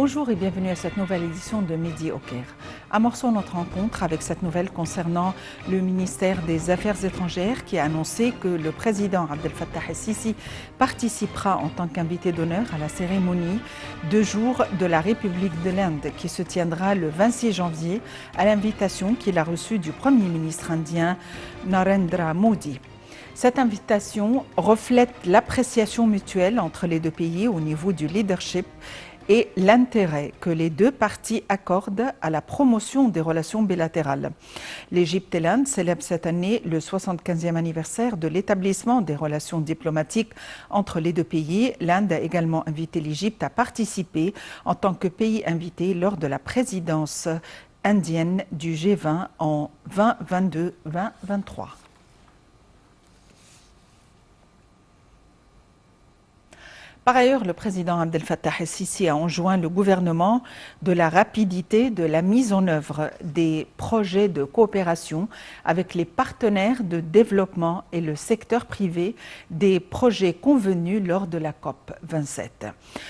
Bonjour et bienvenue à cette nouvelle édition de Midi au Caire. Amorçons notre rencontre avec cette nouvelle concernant le ministère des Affaires étrangères qui a annoncé que le président Abdel Fattah el-Sisi participera en tant qu'invité d'honneur à la cérémonie 2 jours de la République de l'Inde qui se tiendra le 26 janvier à l'invitation qu'il a reçue du Premier ministre indien Narendra Modi. Cette invitation reflète l'appréciation mutuelle entre les deux pays au niveau du leadership et l'intérêt que les deux parties accordent à la promotion des relations bilatérales. L'Égypte et l'Inde célèbrent cette année le 75e anniversaire de l'établissement des relations diplomatiques entre les deux pays. L'Inde a également invité l'Égypte à participer en tant que pays invité lors de la présidence indienne du G20 en 2022-2023. Par ailleurs, le président Abdel Fattah el-Sisi a enjoint le gouvernement de la rapidité de la mise en œuvre des projets de coopération avec les partenaires de développement et le secteur privé des projets convenus lors de la COP 27.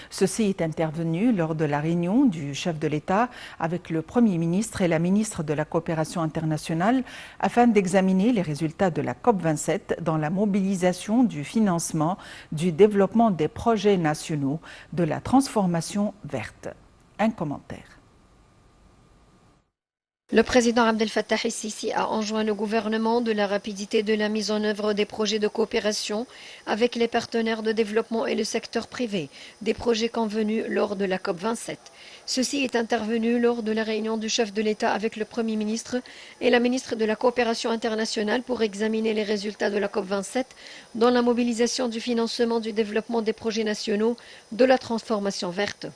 Ceci est intervenu lors de la réunion du chef de l'État avec le Premier ministre et la ministre de la Coopération internationale afin d'examiner les résultats de la COP 27 dans la mobilisation du financement du développement des projets nationaux de la transformation verte. Un commentaire. Le président Abdel Fattah el-Sisi a enjoint le gouvernement de la rapidité de la mise en œuvre des projets de coopération avec les partenaires de développement et le secteur privé, des projets convenus lors de la COP27. Ceci est intervenu lors de la réunion du chef de l'État avec le Premier ministre et la ministre de la Coopération internationale pour examiner les résultats de la COP27 dans la mobilisation du financement du développement des projets nationaux de la transformation verte.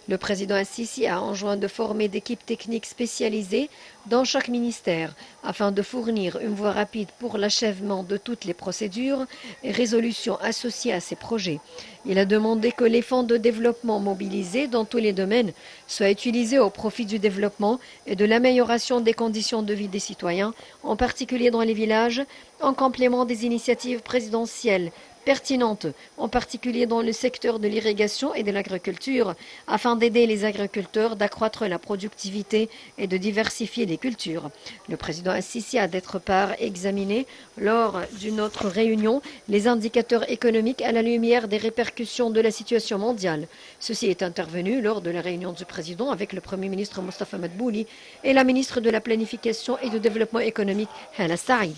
Le président el-Sisi a enjoint de former d'équipes techniques spécialisées dans chaque ministère afin de fournir une voie rapide pour l'achèvement de toutes les procédures et résolutions associées à ces projets. Il a demandé que les fonds de développement mobilisés dans tous les domaines soient utilisés au profit du développement et de l'amélioration des conditions de vie des citoyens, en particulier dans les villages, en complément des initiatives présidentielles pertinentes, en particulier dans le secteur de l'irrigation et de l'agriculture, afin d'aider les agriculteurs d'accroître la productivité et de diversifier les cultures. Le président el-Sisi a d'autre part examiné, lors d'une autre réunion, les indicateurs économiques à la lumière des répercussions de la situation mondiale. Ceci est intervenu lors de la réunion du président avec le Premier ministre Mostafa Madbouli et la ministre de la Planification et du Développement économique, Hala Saïd.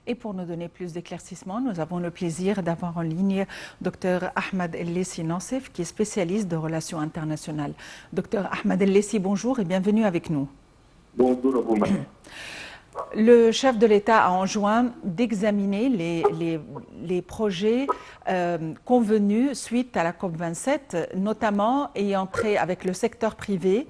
Et pour nous donner plus d'éclaircissements, nous avons le plaisir d'avoir en ligne Dr Ahmed El-Lessi Nassef, qui est spécialiste de relations internationales. Dr Ahmed El-Lessi, bonjour et bienvenue avec nous. Bonjour à vous. Le chef de l'État a enjoint d'examiner les projets convenus suite à la COP27, notamment ayant trait avec le secteur privé.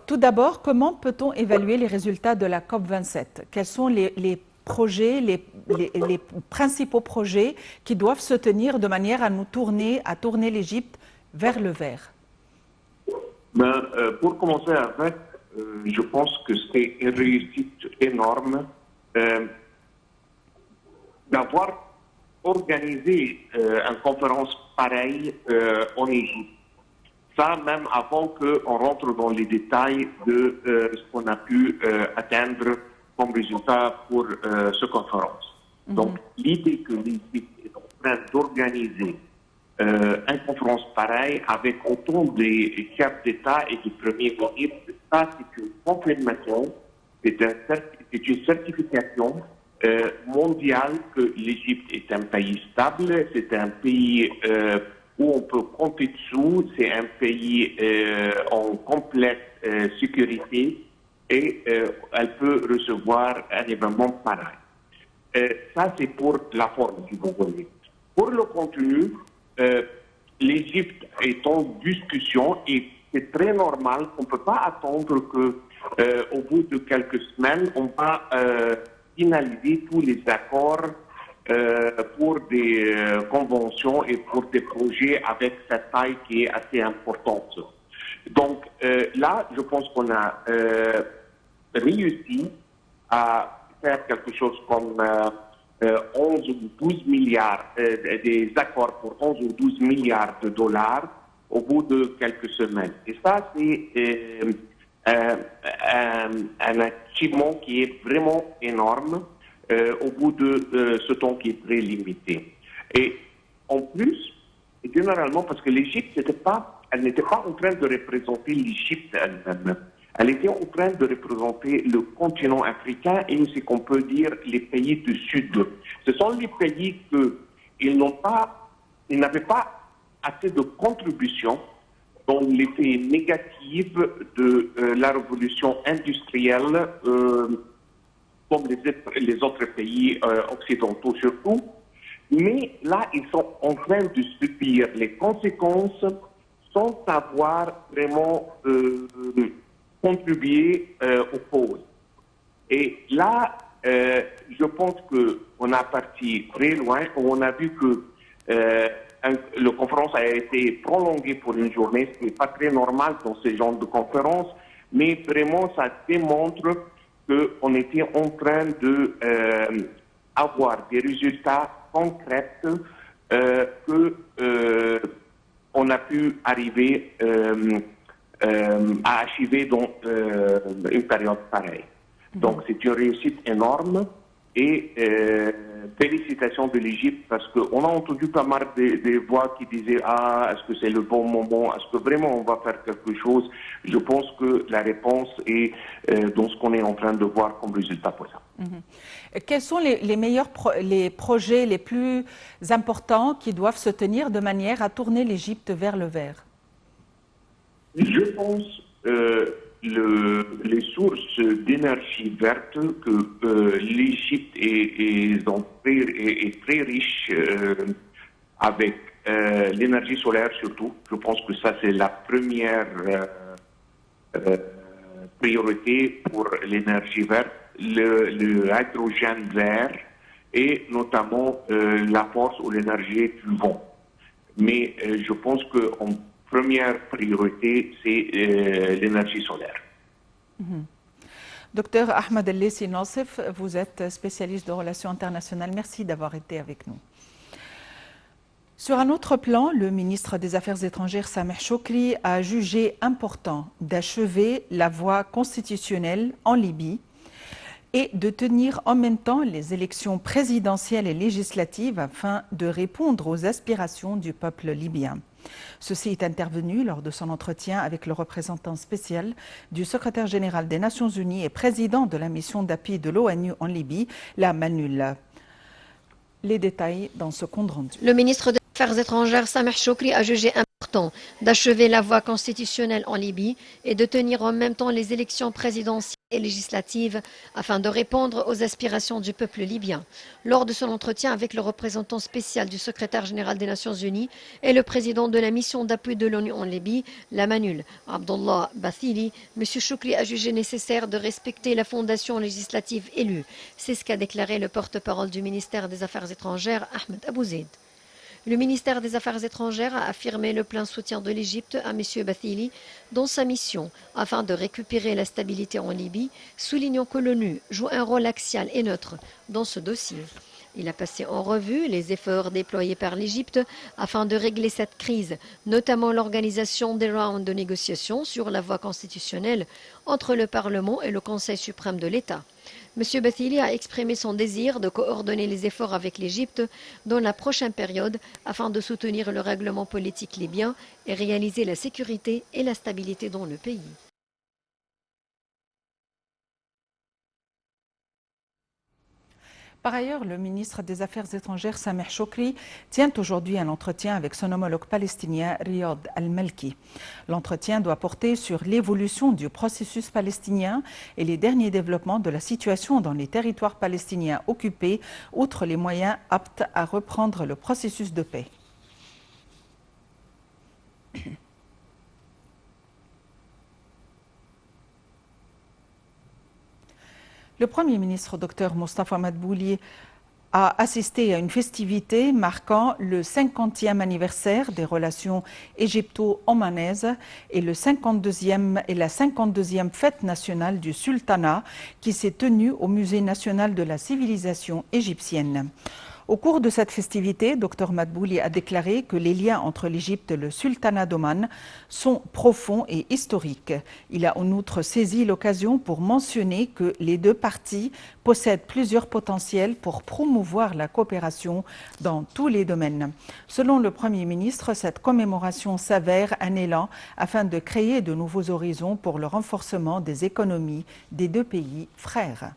Tout d'abord, comment peut-on évaluer les résultats de la COP27? Quels sont les projets, les principaux projets qui doivent se tenir de manière à tourner l'Égypte vers le vert? Pour commencer avec, je pense que c'est une réussite énorme d'avoir organisé une conférence pareille en Égypte. Ça, même avant qu'on rentre dans les détails de ce qu'on a pu atteindre comme résultat pour cette conférence. Donc, l'idée que l'Égypte est en train d'organiser une conférence pareille avec autant de chefs d'État et de premiers ministres, ça, c'est une confirmation, c'est une certification mondiale que l'Égypte est un pays stable, c'est un pays où on peut compter dessous, c'est un pays en complète sécurité et elle peut recevoir un événement pareil. Ça, c'est pour la forme, si vous voulez. Pour le contenu, l'Égypte est en discussion et c'est très normal qu'on ne peut pas attendre qu'au bout de quelques semaines, on va finaliser tous les accords pour des conventions et pour des projets avec cette taille qui est assez importante. Donc là, je pense qu'on a réussi à faire quelque chose comme 11 ou 12 milliards, des accords pour 11 ou 12 milliards de dollars au bout de quelques semaines. Et ça, c'est un achievement qui est vraiment énorme au bout de ce temps qui est très limité. Et en plus, généralement, parce que l'Égypte, elle n'était pas en train de représenter l'Égypte elle-même. Elle était en train de représenter le continent africain et ce qu'on peut dire les pays du Sud. Ce sont les pays qu'ils n'avaient pas assez de contributions dans l'effet négatif de la révolution industrielle, comme les autres pays occidentaux surtout. Mais là, ils sont en train de subir les conséquences sans savoir vraiment contribuer aux causes. Et là, je pense qu'on a parti très loin. On a vu que la conférence a été prolongée pour une journée, ce qui n'est pas très normal dans ce genre de conférence, mais vraiment, ça démontre qu'on était en train de avoir des résultats concrets qu'on a pu arriver à achever dans une période pareille. Donc c'est une réussite énorme et félicitations de l'Égypte parce qu'on a entendu pas mal des voix qui disaient « Ah, est-ce que c'est le bon moment? Est-ce que vraiment on va faire quelque chose ?» Je pense que la réponse est dans ce qu'on est en train de voir comme résultat pour ça. Quels sont les meilleurs les projets les plus importants qui doivent se tenir de manière à tourner l'Égypte vers le vert? Je pense les sources d'énergie verte que l'Égypte est très riche avec l'énergie solaire surtout. Je pense que ça c'est la première priorité pour l'énergie verte, le hydrogène vert et notamment la force ou l'énergie du vent. Mais je pense qu'en première priorité, c'est l'énergie solaire. Docteur Ahmed El-Lessi Nassif, vous êtes spécialiste de relations internationales. Merci d'avoir été avec nous. Sur un autre plan, le ministre des Affaires étrangères Sameh Choukri a jugé important d'achever la voie constitutionnelle en Libye et de tenir en même temps les élections présidentielles et législatives afin de répondre aux aspirations du peuple libyen. Ceci est intervenu lors de son entretien avec le représentant spécial du secrétaire général des Nations Unies et président de la mission d'appui de l'ONU en Libye, la MANUL. Les détails dans ce compte rendu. Le ministre des Affaires étrangères Sameh Choukri a jugé important d'achever la voie constitutionnelle en Libye et de tenir en même temps les élections présidentielles et législatives afin de répondre aux aspirations du peuple libyen. Lors de son entretien avec le représentant spécial du secrétaire général des Nations Unies et le président de la mission d'appui de l'ONU en Libye, la MANUL, Abdullah Bathili, M. Choukri a jugé nécessaire de respecter la fondation législative élue. C'est ce qu'a déclaré le porte-parole du ministère des Affaires étrangères, Ahmed Abouzeid. Le ministère des Affaires étrangères a affirmé le plein soutien de l'Égypte à M. Bathili dans sa mission afin de récupérer la stabilité en Libye, soulignant que l'ONU joue un rôle axial et neutre dans ce dossier. Il a passé en revue les efforts déployés par l'Égypte afin de régler cette crise, notamment l'organisation des rounds de négociations sur la voie constitutionnelle entre le Parlement et le Conseil suprême de l'État. M. Bathili a exprimé son désir de coordonner les efforts avec l'Égypte dans la prochaine période afin de soutenir le règlement politique libyen et réaliser la sécurité et la stabilité dans le pays. Par ailleurs, le ministre des Affaires étrangères Sameh Choukri tient aujourd'hui un entretien avec son homologue palestinien Riyad Al-Malki. L'entretien doit porter sur l'évolution du processus palestinien et les derniers développements de la situation dans les territoires palestiniens occupés, outre les moyens aptes à reprendre le processus de paix. Le Premier ministre Dr Mostafa Madbouli a assisté à une festivité marquant le 50e anniversaire des relations égypto-omanaises et la 52e fête nationale du sultanat qui s'est tenue au Musée national de la civilisation égyptienne. Au cours de cette festivité, Dr Madbouli a déclaré que les liens entre l'Égypte et le sultanat d'Oman sont profonds et historiques. Il a en outre saisi l'occasion pour mentionner que les deux parties possèdent plusieurs potentiels pour promouvoir la coopération dans tous les domaines. Selon le Premier ministre, cette commémoration s'avère un élan afin de créer de nouveaux horizons pour le renforcement des économies des deux pays frères.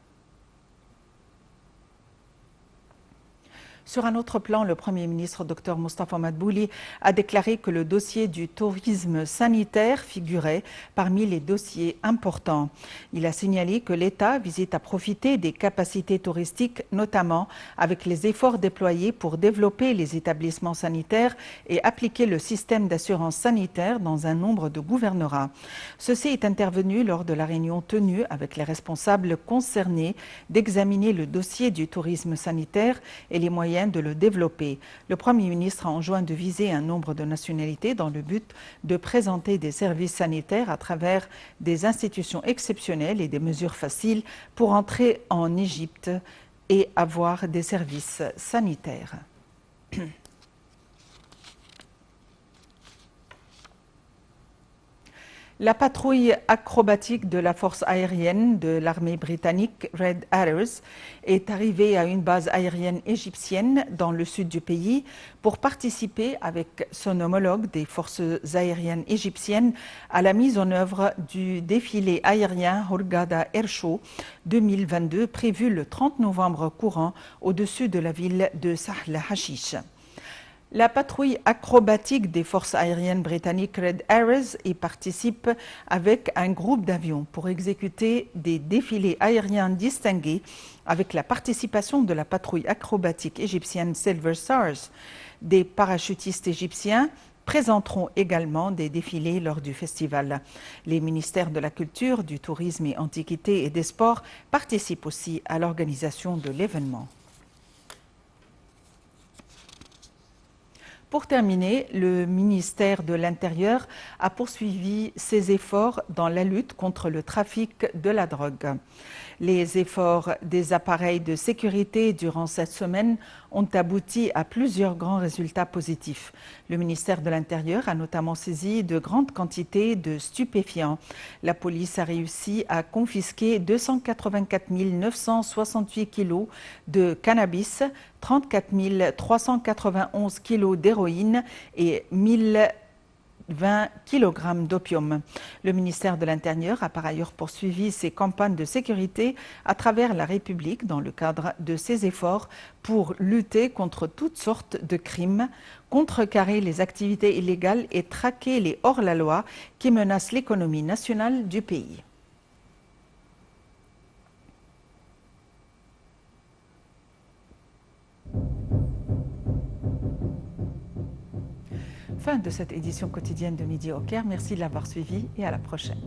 Sur un autre plan, le Premier ministre Dr Moustapha Madbouli a déclaré que le dossier du tourisme sanitaire figurait parmi les dossiers importants. Il a signalé que l'État visite à profiter des capacités touristiques, notamment avec les efforts déployés pour développer les établissements sanitaires et appliquer le système d'assurance sanitaire dans un nombre de gouvernorats. Ceci est intervenu lors de la réunion tenue avec les responsables concernés d'examiner le dossier du tourisme sanitaire et les moyens de le développer. Le Premier ministre a enjoint de viser un nombre de nationalités dans le but de présenter des services sanitaires à travers des institutions exceptionnelles et des mesures faciles pour entrer en Égypte et avoir des services sanitaires. La patrouille acrobatique de la force aérienne de l'armée britannique Red Arrows est arrivée à une base aérienne égyptienne dans le sud du pays pour participer avec son homologue des forces aériennes égyptiennes à la mise en œuvre du défilé aérien Hurghada Air Show 2022 prévu le 30 novembre courant au-dessus de la ville de Sahl Hashish. La patrouille acrobatique des forces aériennes britanniques Red Arrows y participe avec un groupe d'avions pour exécuter des défilés aériens distingués avec la participation de la patrouille acrobatique égyptienne Silver Stars. Des parachutistes égyptiens présenteront également des défilés lors du festival. Les ministères de la Culture, du Tourisme et Antiquités et des Sports participent aussi à l'organisation de l'événement. Pour terminer, le ministère de l'Intérieur a poursuivi ses efforts dans la lutte contre le trafic de la drogue. Les efforts des appareils de sécurité durant cette semaine ont abouti à plusieurs grands résultats positifs. Le ministère de l'Intérieur a notamment saisi de grandes quantités de stupéfiants. La police a réussi à confisquer 284 968 kilos de cannabis, 34 391 kilos d'héroïne et 1020 kg d'opium. Le ministère de l'Intérieur a par ailleurs poursuivi ses campagnes de sécurité à travers la République dans le cadre de ses efforts pour lutter contre toutes sortes de crimes, contrecarrer les activités illégales et traquer les hors-la-loi qui menacent l'économie nationale du pays. Fin de cette édition quotidienne de Midi au Caire. Merci de l'avoir suivi et à la prochaine.